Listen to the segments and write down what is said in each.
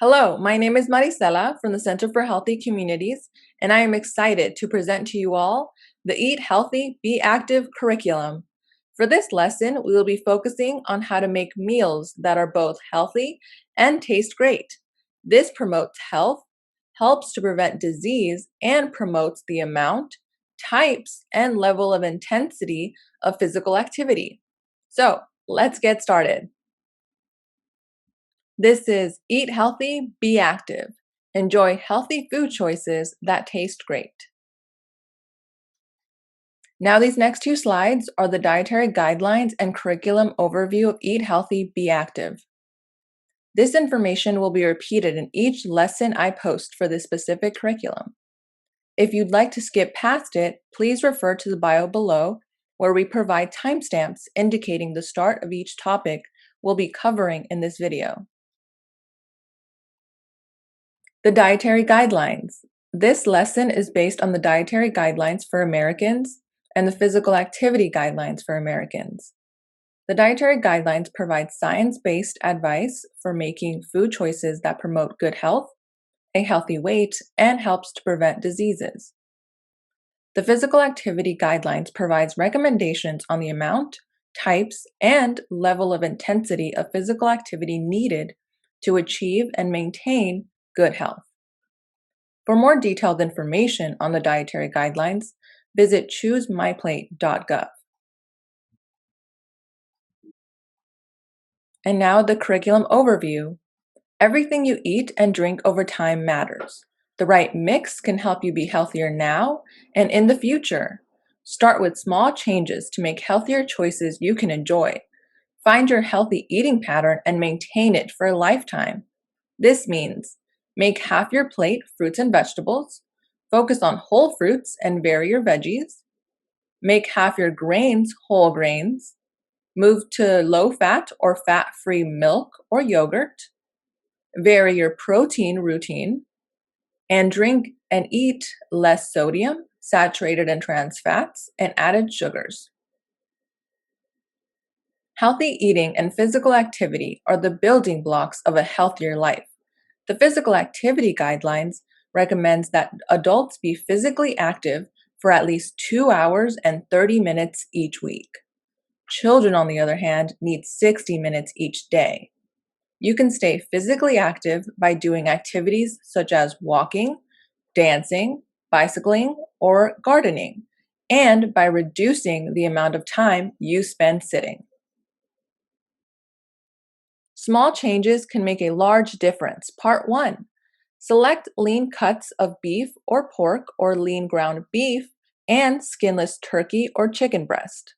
Hello, my name is Maricela from the Center for Healthy Communities, and I am excited to present to you all the Eat Healthy, Be Active curriculum. For this lesson, we will be focusing on how to make meals that are both healthy and taste great. This promotes health, helps to prevent disease, and promotes the amount, types, and level of intensity of physical activity. So, let's get started. This is Eat Healthy, Be Active. Enjoy healthy food choices that taste great. Now, these next two slides are the dietary guidelines and curriculum overview of Eat Healthy, Be Active. This information will be repeated in each lesson I post for this specific curriculum. If you'd like to skip past it, please refer to the bio below, where we provide timestamps indicating the start of each topic we'll be covering in this video. The Dietary Guidelines. This lesson is based on the Dietary Guidelines for Americans and the Physical Activity Guidelines for Americans. The Dietary Guidelines provide science-based advice for making food choices that promote good health, a healthy weight, and helps to prevent diseases. The Physical Activity Guidelines provides recommendations on the amount, types, and level of intensity of physical activity needed to achieve and maintain good health. For more detailed information on the dietary guidelines, visit choosemyplate.gov. And now the curriculum overview. Everything you eat and drink over time matters. The right mix can help you be healthier now and in the future. Start with small changes to make healthier choices you can enjoy. Find your healthy eating pattern and maintain it for a lifetime. This means make half your plate fruits and vegetables. Focus on whole fruits and vary your veggies. Make half your grains whole grains. Move to low-fat or fat-free milk or yogurt. Vary your protein routine. And drink and eat less sodium, saturated and trans fats, and added sugars. Healthy eating and physical activity are the building blocks of a healthier life. The Physical Activity Guidelines recommends that adults be physically active for at least 2 hours and 30 minutes each week. Children, on the other hand, need 60 minutes each day. You can stay physically active by doing activities such as walking, dancing, bicycling, or gardening, and by reducing the amount of time you spend sitting. Small changes can make a large difference. Part 1. Select lean cuts of beef or pork or lean ground beef and skinless turkey or chicken breast.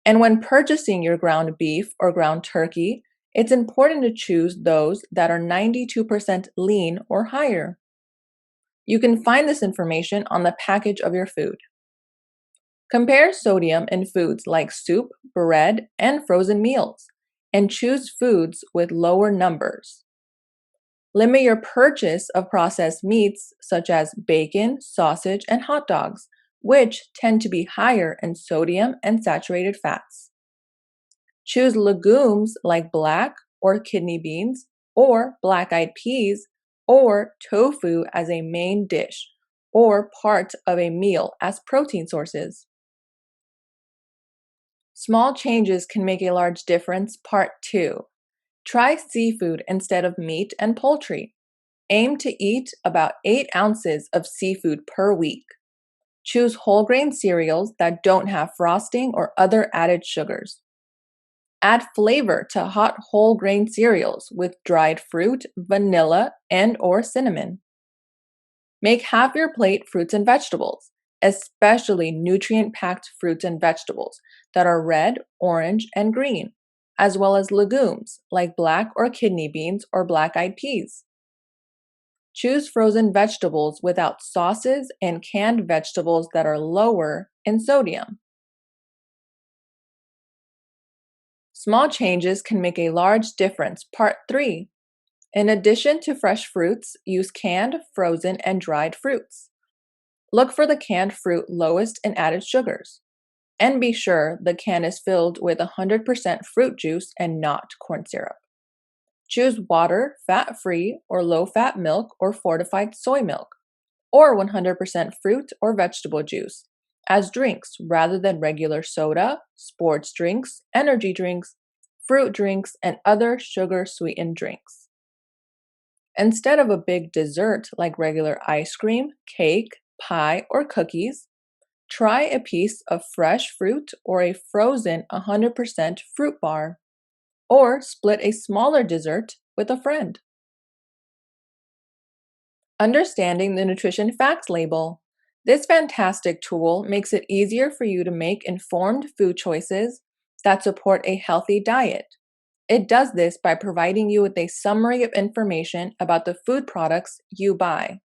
And when purchasing your ground beef or ground turkey, it's important to choose those that are 92% lean or higher. You can find this information on the package of your food. Compare sodium in foods like soup, bread, and frozen meals, and choose foods with lower numbers. Limit your purchase of processed meats such as bacon, sausage, and hot dogs, which tend to be higher in sodium and saturated fats. Choose legumes like black or kidney beans or black-eyed peas or tofu as a main dish or part of a meal as protein sources. Small changes can make a large difference. Part 2. Try seafood instead of meat and poultry. Aim to eat about 8 ounces of seafood per week. Choose whole grain cereals that don't have frosting or other added sugars. Add flavor to hot whole grain cereals with dried fruit, vanilla, and/or cinnamon. Make half your plate fruits and vegetables, especially nutrient-packed fruits and vegetables that are red, orange, and green, as well as legumes like black or kidney beans or black-eyed peas. Choose frozen vegetables without sauces and canned vegetables that are lower in sodium. Small changes can make a large difference. Part 3. In addition to fresh fruits, use canned, frozen, and dried fruits. Look for the canned fruit lowest in added sugars. And be sure the can is filled with 100% fruit juice and not corn syrup. Choose water, fat-free, or low-fat milk or fortified soy milk, or 100% fruit or vegetable juice as drinks rather than regular soda, sports drinks, energy drinks, fruit drinks, and other sugar-sweetened drinks. Instead of a big dessert like regular ice cream, cake, pie, or cookies, try a piece of fresh fruit or a frozen 100% fruit bar, or split a smaller dessert with a friend. Understanding the nutrition facts label. This fantastic tool makes it easier for you to make informed food choices that support a healthy diet. It does this by providing you with a summary of information about the food products you buy.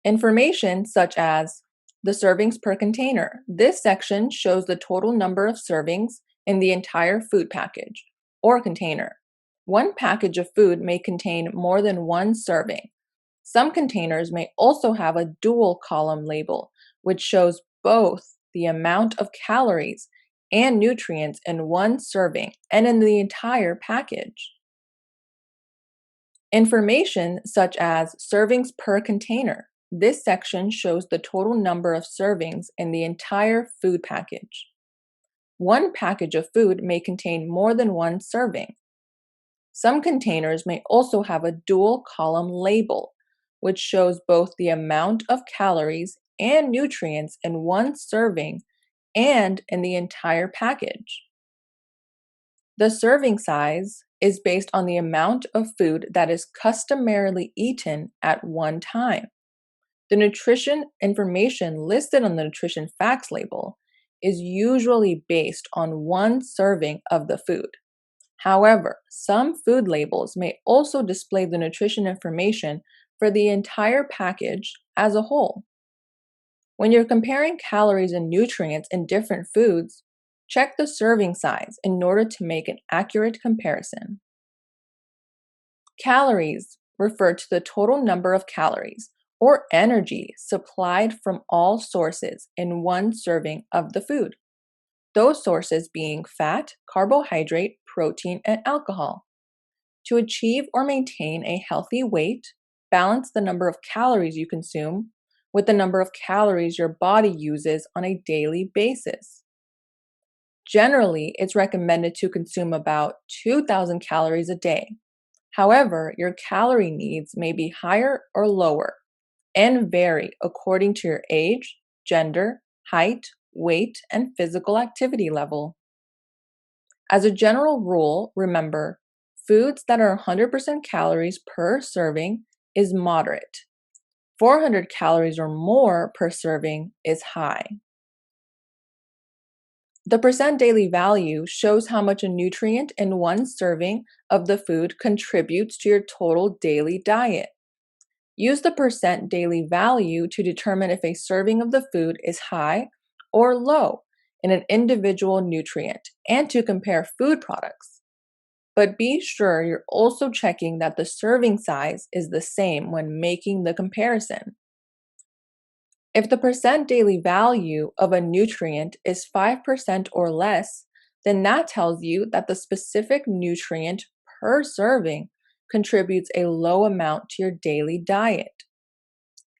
Information such as the servings per container. This section shows the total number of servings in the entire food package or container. One package of food may contain more than one serving. Some containers may also have a dual column label, which shows both the amount of calories and nutrients in one serving and in the entire package. Information such as servings per container. This section shows the total number of servings in the entire food package. One package of food may contain more than one serving. Some containers may also have a dual column label, which shows both the amount of calories and nutrients in one serving and in the entire package. The serving size is based on the amount of food that is customarily eaten at one time. The nutrition information listed on the nutrition facts label is usually based on one serving of the food. However, some food labels may also display the nutrition information for the entire package as a whole. When you're comparing calories and nutrients in different foods, check the serving size in order to make an accurate comparison. Calories refer to the total number of calories or energy supplied from all sources in one serving of the food. Those sources being fat, carbohydrate, protein, and alcohol. To achieve or maintain a healthy weight, balance the number of calories you consume with the number of calories your body uses on a daily basis. Generally, it's recommended to consume about 2,000 calories a day. However, your calorie needs may be higher or lower and vary according to your age, gender, height, weight, and physical activity level. As a general rule, remember, foods that are 100% calories per serving is moderate. 400 calories or more per serving is high. The percent daily value shows how much a nutrient in one serving of the food contributes to your total daily diet. Use the percent daily value to determine if a serving of the food is high or low in an individual nutrient and to compare food products. But be sure you're also checking that the serving size is the same when making the comparison. If the percent daily value of a nutrient is 5% or less, then that tells you that the specific nutrient per serving contributes a low amount to your daily diet.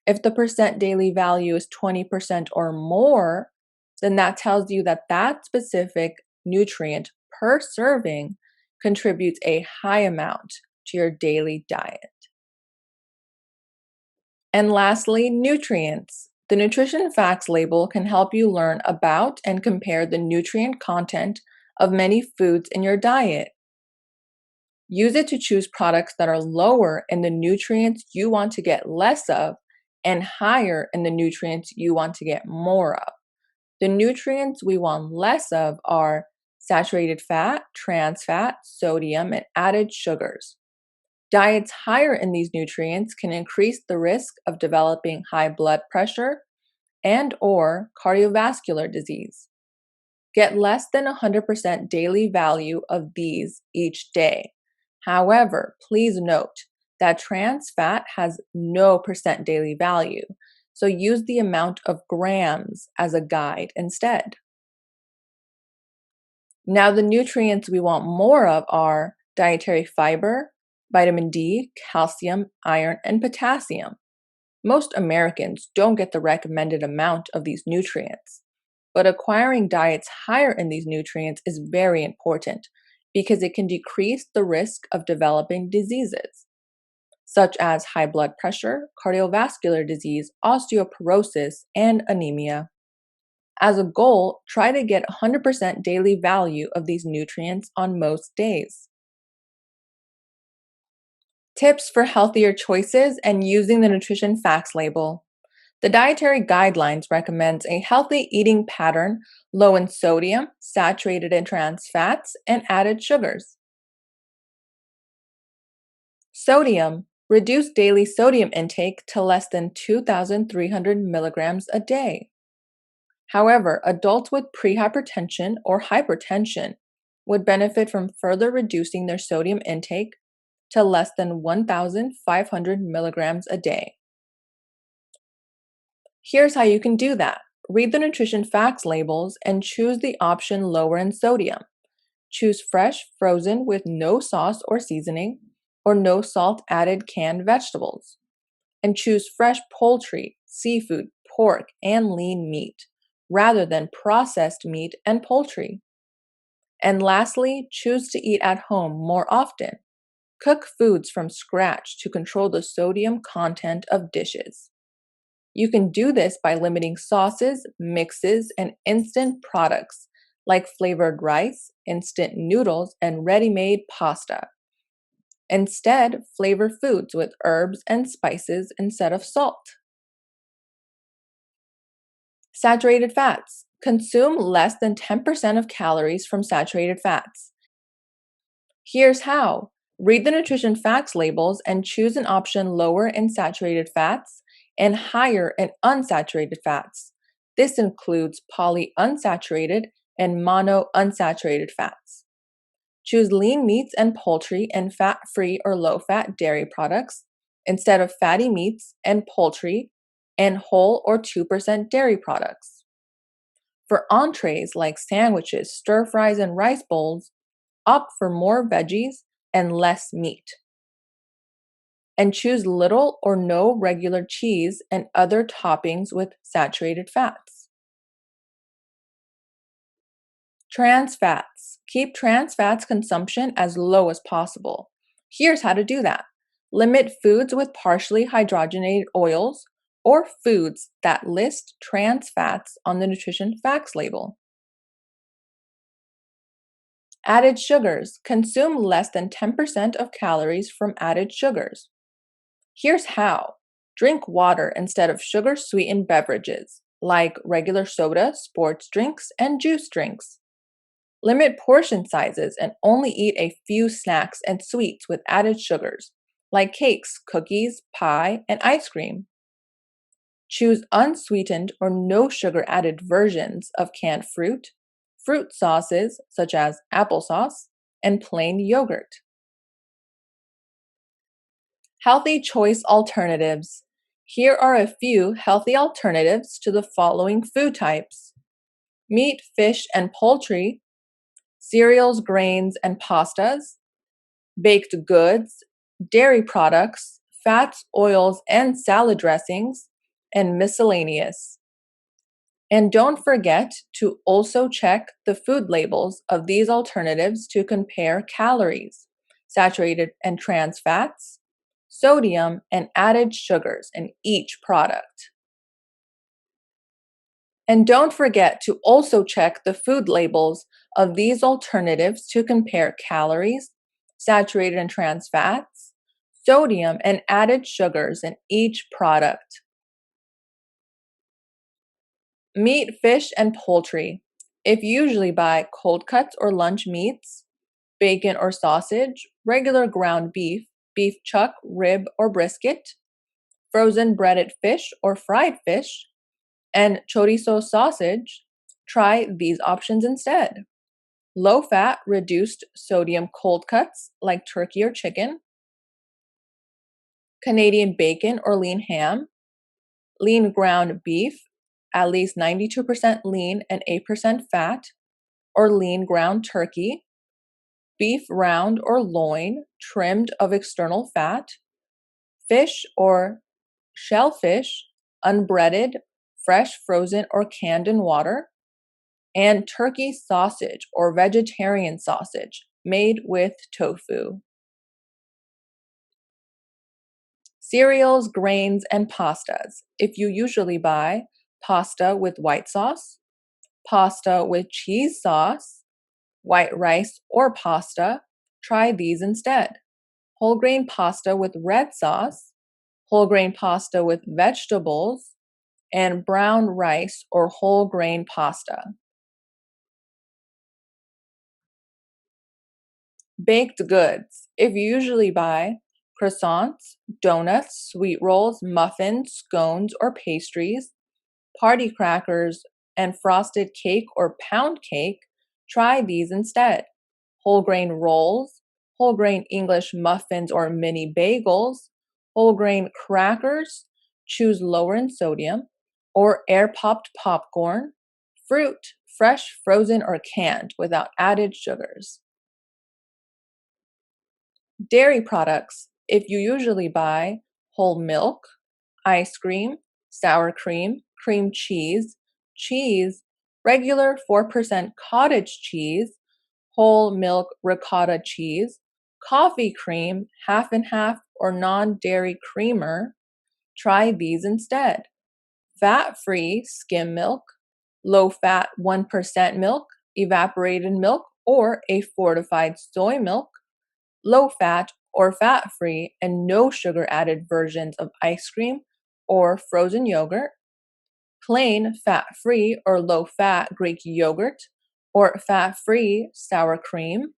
If the percent daily value is 20% or more, then that tells you that that specific nutrient per serving contributes a high amount to your daily diet. And lastly, nutrients. The nutrition facts label can help you learn about and compare the nutrient content of many foods in your diet. Use it to choose products that are lower in the nutrients you want to get less of and higher in the nutrients you want to get more of. The nutrients we want less of are saturated fat, trans fat, sodium, and added sugars. Diets higher in these nutrients can increase the risk of developing high blood pressure and or cardiovascular disease. Get less than 100% daily value of these each day. However, please note that trans fat has no percent daily value, so use the amount of grams as a guide instead. Now, the nutrients we want more of are dietary fiber, vitamin D, calcium, iron, and potassium. Most Americans don't get the recommended amount of these nutrients, but acquiring diets higher in these nutrients is very important because it can decrease the risk of developing diseases, such as high blood pressure, cardiovascular disease, osteoporosis, and anemia. As a goal, try to get 100% daily value of these nutrients on most days. Tips for healthier choices and using the nutrition facts label. The Dietary Guidelines recommends a healthy eating pattern low in sodium, saturated and trans fats, and added sugars. Sodium. Reduce daily sodium intake to less than 2,300 milligrams a day. However, adults with prehypertension or hypertension would benefit from further reducing their sodium intake to less than 1,500 milligrams a day. Here's how you can do that. Read the nutrition facts labels and choose the option lower in sodium. Choose fresh, frozen with no sauce or seasoning, or no salt added canned vegetables. And choose fresh poultry, seafood, pork, and lean meat, rather than processed meat and poultry. And lastly, choose to eat at home more often. Cook foods from scratch to control the sodium content of dishes. You can do this by limiting sauces, mixes, and instant products like flavored rice, instant noodles, and ready-made pasta. Instead, flavor foods with herbs and spices instead of salt. Saturated fats. Consume less than 10% of calories from saturated fats. Here's how. Read the nutrition facts labels and choose an option lower in saturated fats and higher in unsaturated fats. This includes polyunsaturated and monounsaturated fats. Choose lean meats and poultry and fat-free or low-fat dairy products instead of fatty meats and poultry and whole or 2% dairy products. For entrees like sandwiches, stir fries, and rice bowls, opt for more veggies and less meat. And choose little or no regular cheese and other toppings with saturated fats. Trans fats. Keep trans fats consumption as low as possible. Here's how to do that. Limit foods with partially hydrogenated oils or foods that list trans fats on the nutrition facts label. Added sugars. Consume less than 10% of calories from added sugars. Here's how. Drink water instead of sugar-sweetened beverages like regular soda, sports drinks, and juice drinks. Limit portion sizes and only eat a few snacks and sweets with added sugars, like cakes, cookies, pie, and ice cream. Choose unsweetened or no sugar added versions of canned fruit, fruit sauces such as applesauce, and plain yogurt. Healthy choice alternatives. Here are a few healthy alternatives to the following food types: meat, fish, and poultry, cereals, grains, and pastas, baked goods, dairy products, fats, oils, and salad dressings, and miscellaneous. And don't forget to also check the food labels of these alternatives to compare calories, saturated and trans fats, sodium, and added sugars in each product. And don't forget to also check the food labels of these alternatives to compare calories, saturated and trans fats, sodium, and added sugars in each product. Meat, fish, and poultry. If you usually buy cold cuts or lunch meats, bacon or sausage, regular ground beef, beef chuck, rib, or brisket, frozen breaded fish or fried fish, and chorizo sausage, try these options instead. Low fat, reduced sodium cold cuts like turkey or chicken, Canadian bacon or lean ham, lean ground beef, at least 92% lean and 8% fat, or lean ground turkey, beef round or loin trimmed of external fat, fish or shellfish, unbreaded, fresh, frozen, or canned in water, and turkey sausage or vegetarian sausage made with tofu. Cereals, grains, and pastas. If you usually buy pasta with white sauce, pasta with cheese sauce, white rice, or pasta, try these instead. Whole grain pasta with red sauce, whole grain pasta with vegetables, and brown rice or whole grain pasta. Baked goods. If you usually buy croissants, donuts, sweet rolls, muffins, scones, or pastries, party crackers, and frosted cake or pound cake, try these instead. Whole grain rolls, whole grain English muffins or mini bagels, whole grain crackers, choose lower in sodium, or air popped popcorn, fruit, fresh, frozen, or canned without added sugars. Dairy products. If you usually buy whole milk, ice cream, sour cream, cream cheese, cheese, regular 4% cottage cheese, whole milk ricotta cheese, coffee cream, half and half, or non dairy creamer, try these instead. Fat free skim milk, low fat 1% milk, evaporated milk, or a fortified soy milk, low fat or fat free and no sugar added versions of ice cream or frozen yogurt, plain fat free or low fat Greek yogurt or fat free sour cream,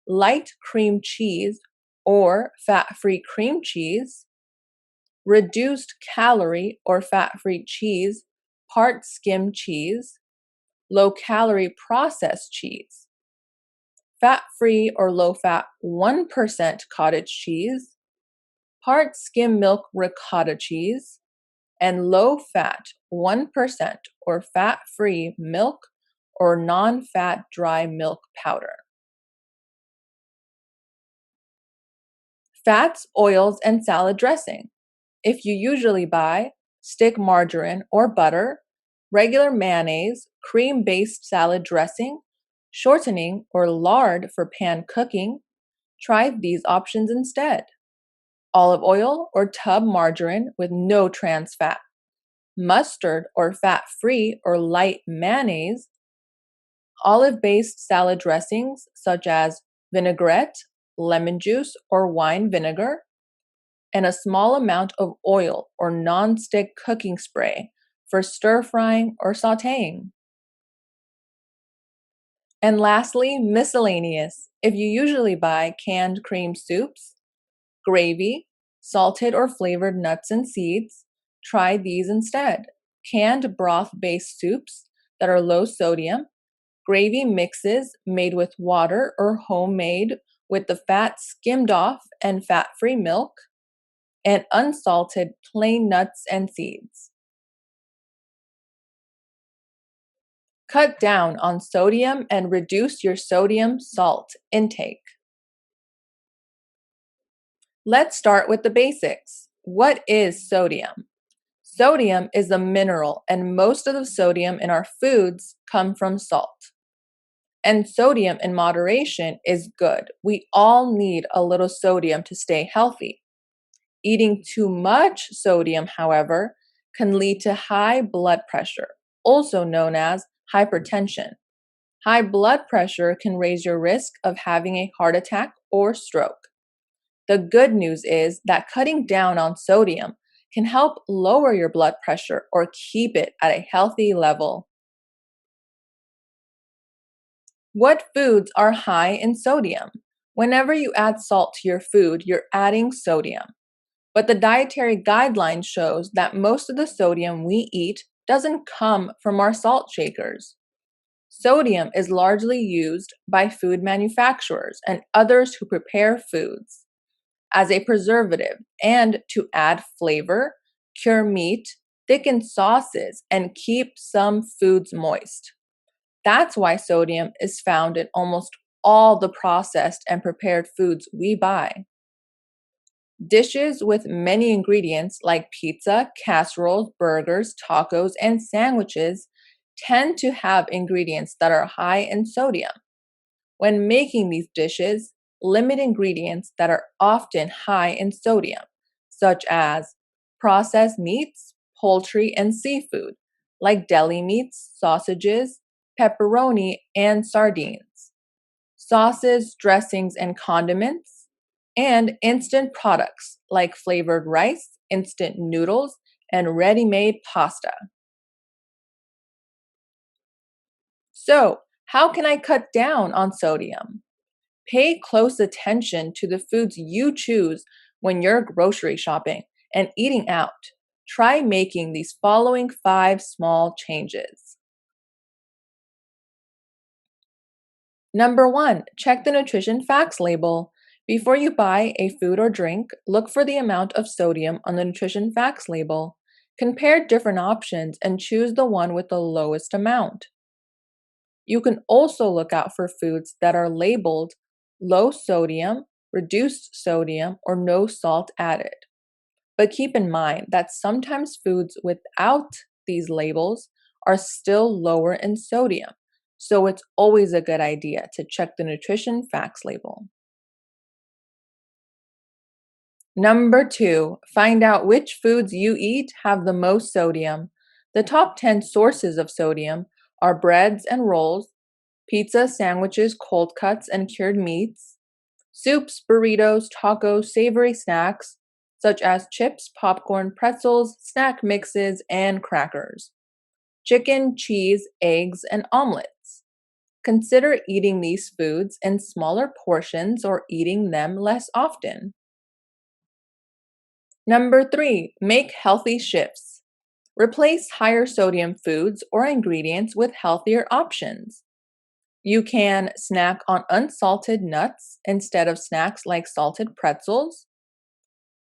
light cream cheese or fat free cream cheese, reduced calorie or fat free cheese, part skim cheese, low calorie processed cheese, fat free or low fat 1% cottage cheese, part skim milk ricotta cheese, and low fat 1% or fat free milk or non fat dry milk powder. Fats, oils, and salad dressing. If you usually buy stick margarine or butter, regular mayonnaise, cream based salad dressing, shortening, or lard for pan cooking, try these options instead. Olive oil or tub margarine with no trans fat, mustard or fat free or light mayonnaise, olive based salad dressings such as vinaigrette, lemon juice, or wine vinegar, and a small amount of oil or non-stick cooking spray for stir frying or sauteing. And lastly, miscellaneous. If you usually buy canned cream soups, gravy, salted or flavored nuts and seeds, try these instead. Canned broth-based soups that are low sodium, gravy mixes made with water or homemade with the fat skimmed off and fat-free milk, and unsalted plain nuts and seeds. Cut down on sodium and reduce your sodium salt intake. Let's start with the basics. What is sodium? Sodium is a mineral, and most of the sodium in our foods come from salt. And sodium in moderation is good. We all need a little sodium to stay healthy. Eating too much sodium, however, can lead to high blood pressure, also known as hypertension. High blood pressure can raise your risk of having a heart attack or stroke. The good news is that cutting down on sodium can help lower your blood pressure or keep it at a healthy level. What foods are high in sodium? Whenever you add salt to your food, you're adding sodium. But the dietary guidelines shows that most of the sodium we eat doesn't come from our salt shakers. Sodium is largely used by food manufacturers and others who prepare foods as a preservative and to add flavor, cure meat, thicken sauces, and keep some foods moist. That's why sodium is found in almost all the processed and prepared foods we buy. Dishes with many ingredients like pizza, casseroles, burgers, tacos, and sandwiches tend to have ingredients that are high in sodium. When making these dishes, limit ingredients that are often high in sodium, such as processed meats, poultry, and seafood, like deli meats, sausages, pepperoni, and sardines, sauces, dressings, and condiments, and instant products like flavored rice, instant noodles, and ready made pasta. So, how can I cut down on sodium? Pay close attention to the foods you choose when you're grocery shopping and eating out. Try making these following 5 small changes. Number 1, check the nutrition facts label. Before you buy a food or drink, look for the amount of sodium on the nutrition facts label. Compare different options and choose the one with the lowest amount. You can also look out for foods that are labeled low sodium, reduced sodium, or no salt added. But keep in mind that sometimes foods without these labels are still lower in sodium, so it's always a good idea to check the nutrition facts label. Number 2, find out which foods you eat have the most sodium. The top 10 sources of sodium are breads and rolls, pizza, sandwiches, cold cuts, and cured meats, soups, burritos, tacos, savory snacks, such as chips, popcorn, pretzels, snack mixes, and crackers, chicken, cheese, eggs, and omelets. Consider eating these foods in smaller portions or eating them less often. Number 3, make healthy shifts. Replace higher sodium foods or ingredients with healthier options. You can snack on unsalted nuts instead of snacks like salted pretzels.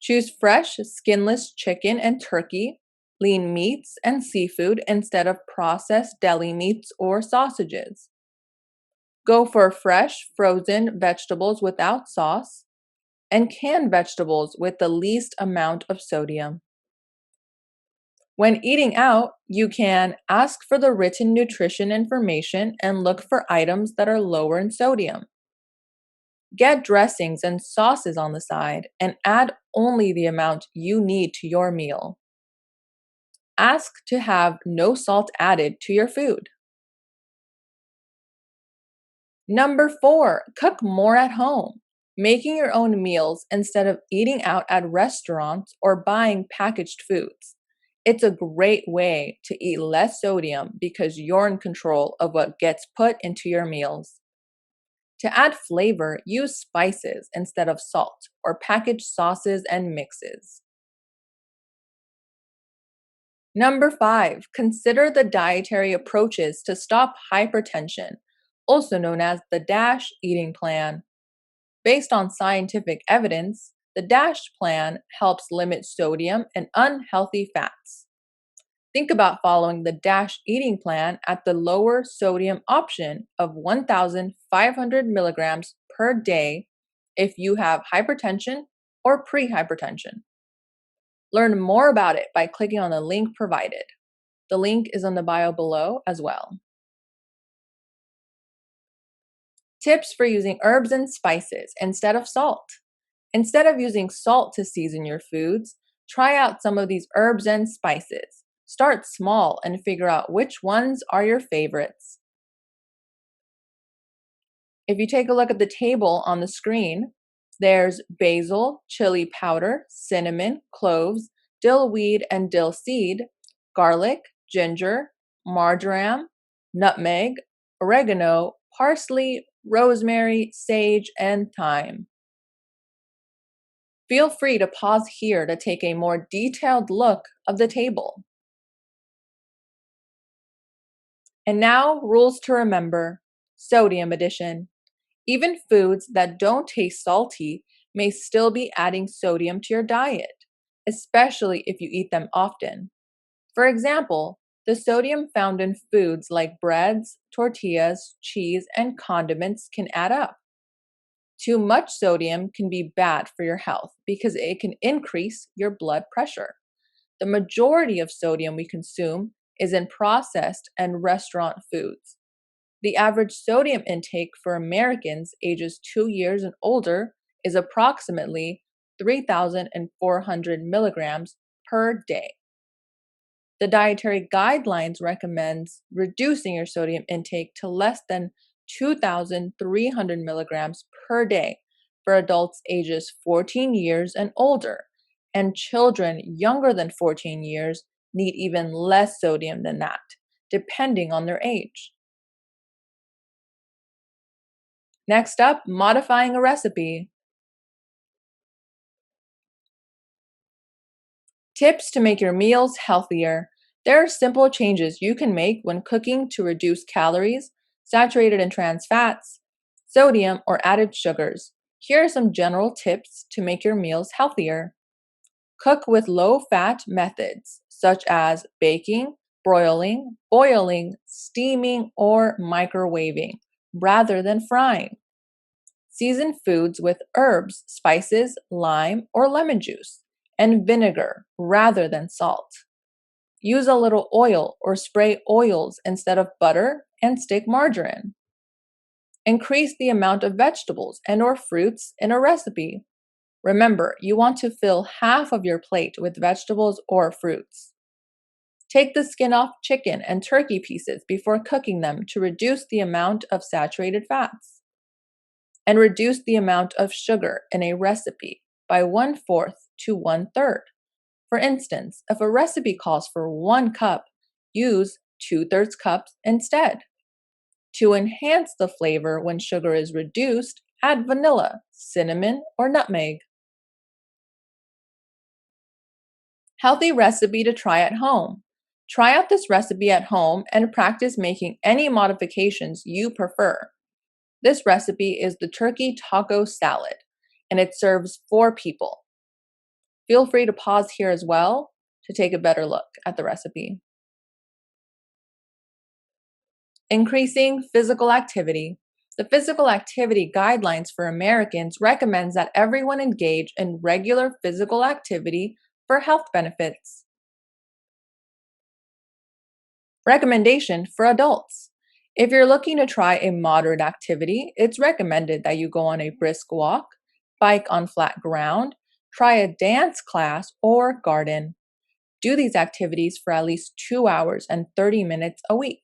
Choose fresh, skinless chicken and turkey, lean meats, and seafood instead of processed deli meats or sausages. Go for fresh, frozen vegetables without sauce and canned vegetables with the least amount of sodium. When eating out, you can ask for the written nutrition information and look for items that are lower in sodium. Get dressings and sauces on the side and add only the amount you need to your meal. Ask to have no salt added to your food. Number 4, cook more at home. Making your own meals instead of eating out at restaurants or buying packaged foods. It's a great way to eat less sodium because you're in control of what gets put into your meals. To add flavor, use spices instead of salt or packaged sauces and mixes. Number 5, consider the dietary approaches to stop hypertension, also known as the DASH eating plan. Based on scientific evidence, the DASH plan helps limit sodium and unhealthy fats. Think about following the DASH eating plan at the lower sodium option of 1,500 milligrams per day if you have hypertension or prehypertension. Learn more about it by clicking on the link provided. The link is on the bio below as well. Tips for using herbs and spices instead of salt. Instead of using salt to season your foods, try out some of these herbs and spices. Start small and figure out which ones are your favorites. If you take a look at the table on the screen, there's basil, chili powder, cinnamon, cloves, dill weed and dill seed, garlic, ginger, marjoram, nutmeg, oregano, parsley, rosemary, sage, and thyme. Feel free to pause here to take a more detailed look of the table. And now, rules to remember. Sodium addition. Even foods that don't taste salty may still be adding sodium to your diet, especially if you eat them often. For example, The sodium found in foods like breads, tortillas, cheese, and condiments can add up. Too much sodium can be bad for your health because it can increase your blood pressure. The majority of sodium we consume is in processed and restaurant foods. The average sodium intake for Americans ages 2 years and older is approximately 3,400 milligrams per day. The Dietary Guidelines recommends reducing your sodium intake to less than 2,300 milligrams per day for adults ages 14 years and older, and children younger than 14 years need even less sodium than that, depending on their age. Next up, modifying a recipe. Tips to make your meals healthier. There are simple changes you can make when cooking to reduce calories, saturated and trans fats, sodium, or added sugars. Here are some general tips to make your meals healthier. Cook with low-fat methods such as baking, broiling, boiling, steaming, or microwaving rather than frying. Season foods with herbs, spices, lime, or lemon juice, and vinegar rather than salt. Use a little oil or spray oils instead of butter and stick margarine. Increase the amount of vegetables and or fruits in a recipe. Remember, you want to fill half of your plate with vegetables or fruits. Take the skin off chicken and turkey pieces before cooking them to reduce the amount of saturated fats. And reduce the amount of sugar in a recipe by 1/4 to 1/3. For instance, if a recipe calls for 1 cup, use 2/3 cups instead. To enhance the flavor when sugar is reduced, add vanilla, cinnamon, or nutmeg. Healthy recipe to try at home. Try out this recipe at home and practice making any modifications you prefer. This recipe is the turkey taco salad, and it serves 4 people. Feel free to pause here as well to take a better look at the recipe. Increasing physical activity. The Physical Activity Guidelines for Americans recommends that everyone engage in regular physical activity for health benefits. Recommendation for adults. If you're looking to try a moderate activity, it's recommended that you go on a brisk walk, bike on flat ground, try a dance class, or garden. Do these activities for at least 2 hours and 30 minutes a week.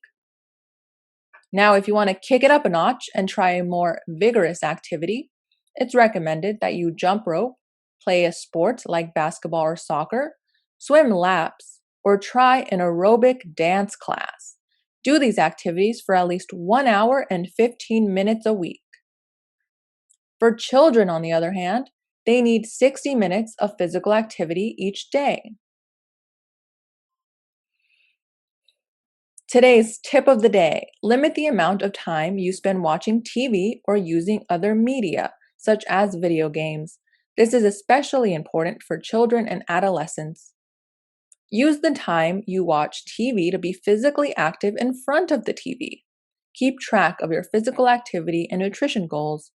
Now, if you want to kick it up a notch and try a more vigorous activity, it's recommended that you jump rope, play a sport like basketball or soccer, swim laps, or try an aerobic dance class. Do these activities for at least 1 hour and 15 minutes a week. For children, on the other hand, they need 60 minutes of physical activity each day. Today's tip of the day: limit the amount of time you spend watching TV or using other media, such as video games. This is especially important for children and adolescents. Use the time you watch TV to be physically active in front of the TV. Keep track of your physical activity and nutrition goals.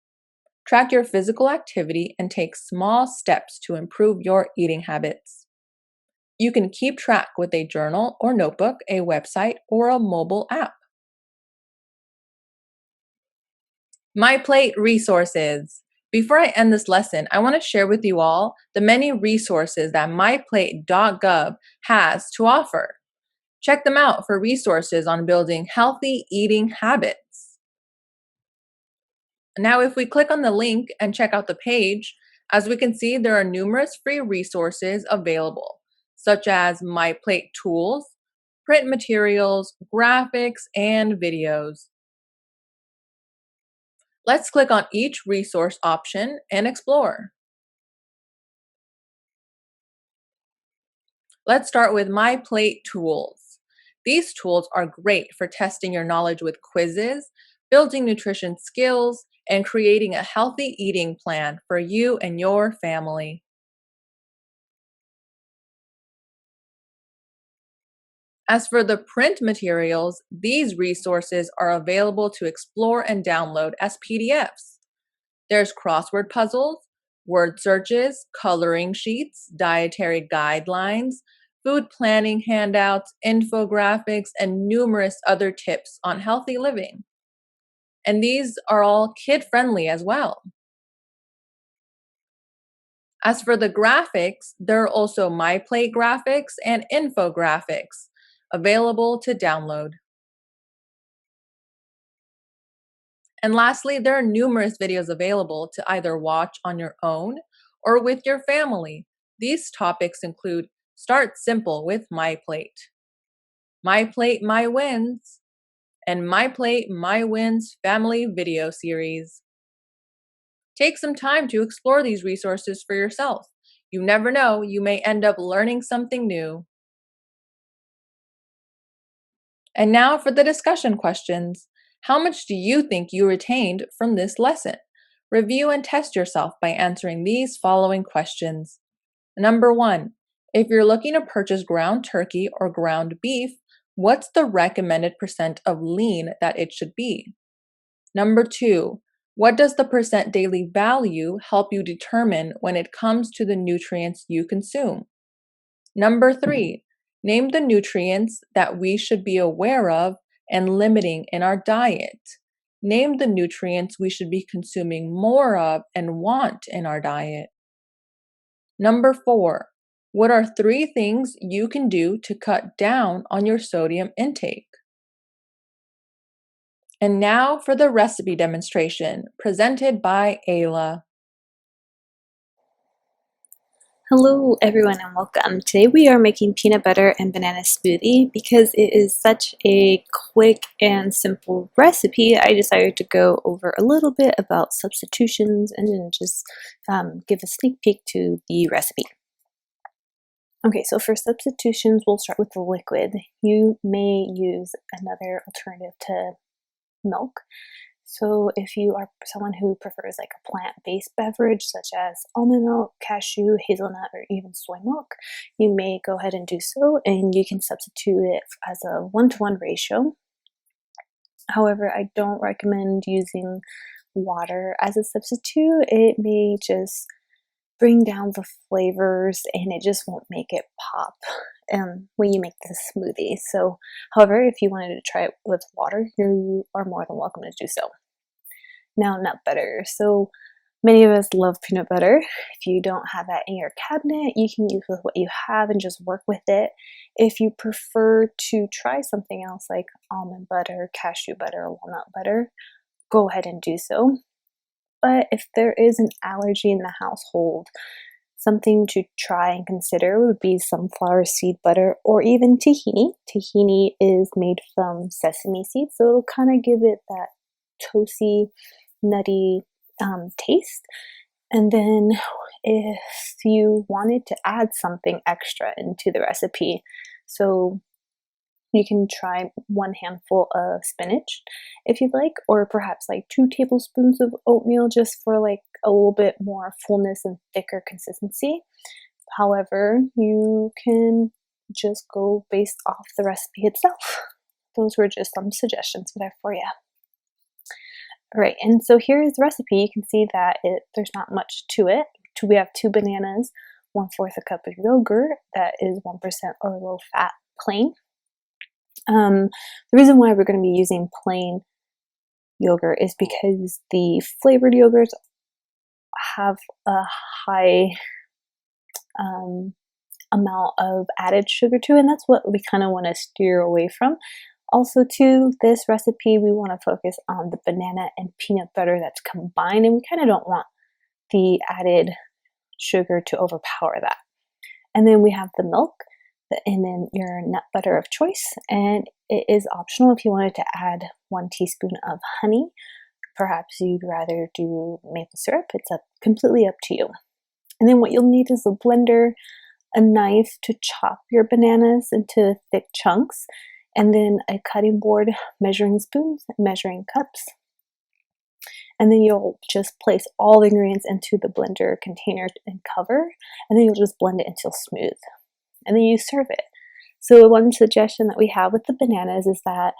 Track your physical activity and take small steps to improve your eating habits. You can keep track with a journal or notebook, a website, or a mobile app. MyPlate Resources. Before I end this lesson, I want to share with you all the many resources that myplate.gov has to offer. Check them out for resources on building healthy eating habits. Now, if we click on the link and check out the page, as we can see, there are numerous free resources available, such as MyPlate tools, print materials, graphics, and videos. Let's click on each resource option and explore. Let's start with MyPlate tools. These tools are great for testing your knowledge with quizzes, building nutrition skills, and creating a healthy eating plan for you and your family. As for the print materials, these resources are available to explore and download as PDFs. There's crossword puzzles, word searches, coloring sheets, dietary guidelines, food planning handouts, infographics, and numerous other tips on healthy living. And these are all kid friendly as well. As for the graphics, there are also MyPlate graphics and infographics available to download. And lastly, there are numerous videos available to either watch on your own or with your family. These topics include Start Simple with MyPlate, MyPlate My Wins, and MyPlate My Wins Family Video Series. Take some time to explore these resources for yourself. You never know, you may end up learning something new. And now for the discussion questions. How much do you think you retained from this lesson? Review and test yourself by answering these following questions. Number 1, if you're looking to purchase ground turkey or ground beef, what's the recommended percent of lean that it should be? Number 2, what does the percent daily value help you determine when it comes to the nutrients you consume? Number 3, name the nutrients that we should be aware of and limiting in our diet. Name the nutrients we should be consuming more of and want in our diet. Number 4, what are 3 things you can do to cut down on your sodium intake? And now for the recipe demonstration presented by Ayla. Hello everyone and welcome. Today we are making peanut butter and banana smoothie. Because it is such a quick and simple recipe, I decided to go over a little bit about substitutions and then just give a sneak peek to the recipe. Okay, so for substitutions, we'll start with the liquid. You may use another alternative to milk. So if you are someone who prefers like a plant-based beverage such as almond milk, cashew, hazelnut, or even soy milk, you may go ahead and do so, and you can substitute it as a 1-to-1 ratio. However, I don't recommend using water as a substitute. It may just bring down the flavors and it just won't make it pop when you make the smoothie. So, however, if you wanted to try it with water, you are more than welcome to do so. Now, nut butter. So many of us love peanut butter. If you don't have that in your cabinet, you can use with what you have and just work with it. If you prefer to try something else like almond butter, cashew butter, or walnut butter, go ahead and do so. But if there is an allergy in the household, something to try and consider would be sunflower seed butter or even tahini. Tahini is made from sesame seeds, so it'll kind of give it that toasty, nutty taste. And then if you wanted to add something extra into the recipe, so you can try 1 handful of spinach if you'd like, or perhaps like 2 tablespoons of oatmeal just for like a little bit more fullness and thicker consistency. However, you can just go based off the recipe itself. Those were just some suggestions there for you. All right, and so here is the recipe. You can see that there's not much to it. We have 2 bananas, 1/4 a cup of yogurt that is 1% or low fat plain. The reason why we're going to be using plain yogurt is because the flavored yogurts have a high amount of added sugar to it, and that's what we kind of want to steer away from. Also, to this recipe, we want to focus on the banana and peanut butter that's combined, and we kind of don't want the added sugar to overpower that. And then we have the milk, and then your nut butter of choice, and it is optional if you wanted to add 1 teaspoon of honey. Perhaps you'd rather do maple syrup. It's completely up to you. And then what you'll need is a blender, a knife to chop your bananas into thick chunks, and then a cutting board, measuring spoons, measuring cups. And then you'll just place all the ingredients into the blender container and cover, and then you'll just blend it until smooth. And then you serve it. So one suggestion that we have with the bananas is that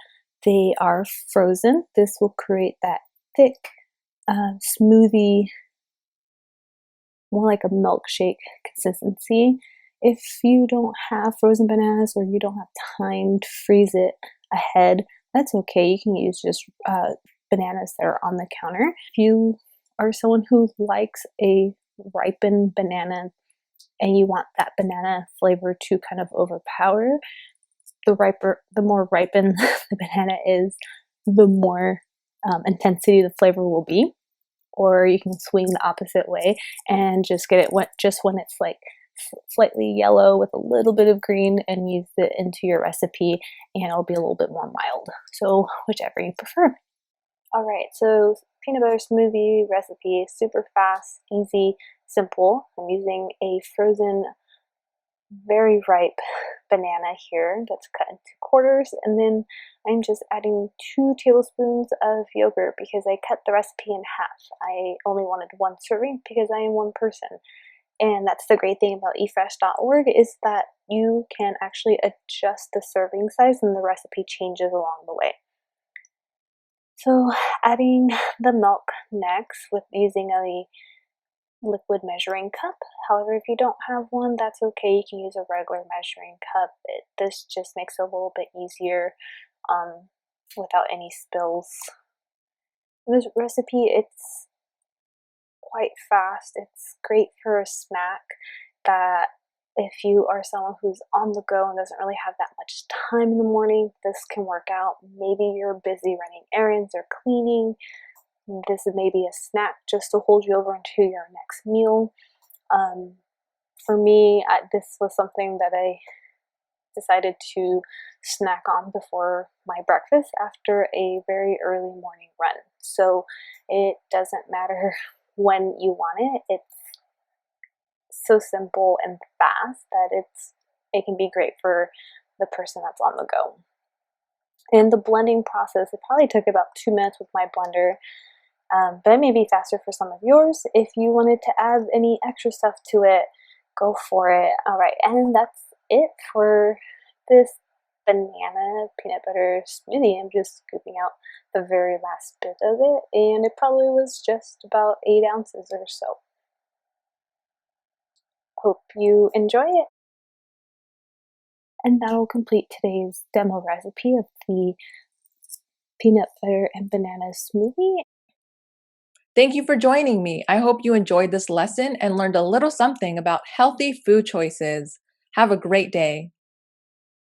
they are frozen. This will create that thick smoothie, more like a milkshake consistency. If you don't have frozen bananas or you don't have time to freeze it ahead, that's okay. You can use just bananas that are on the counter. If you are someone who likes a ripened banana and you want that banana flavor to kind of overpower, the more ripened the banana is, the more intensity the flavor will be. Or you can swing the opposite way and just get it just when it's like slightly yellow with a little bit of green, and use it into your recipe, and it'll be a little bit more mild. So whichever you prefer. All right, so peanut butter smoothie recipe, super fast, easy, simple. I'm using a frozen, very ripe banana here that's cut into quarters, and then I'm just adding 2 tablespoons of yogurt because I cut the recipe in half. I only wanted 1 serving because I am 1 person. And that's the great thing about eFresh.org, is that you can actually adjust the serving size and the recipe changes along the way. So adding the milk next with using a liquid measuring cup. However, if you don't have one, that's okay. You can use a regular measuring cup. This just makes it a little bit easier without any spills. This recipe, it's quite fast. It's great for a snack that if you are someone who's on the go and doesn't really have that much time in the morning, this can work out. Maybe you're busy running errands or cleaning. This is maybe a snack just to hold you over into your next meal. For me, this was something that I decided to snack on before my breakfast after a very early morning run. So it doesn't matter when you want it. It's so simple and fast that it can be great for the person that's on the go. And the blending process, it probably took about 2 minutes with my blender. But it may be faster for some of yours. If you wanted to add any extra stuff to it, go for it. All right, and that's it for this banana peanut butter smoothie. I'm just scooping out the very last bit of it, and it probably was just about 8 ounces or so. Hope you enjoy it. And that'll complete today's demo recipe of the peanut butter and banana smoothie. Thank you for joining me. I hope you enjoyed this lesson and learned a little something about healthy food choices. Have a great day.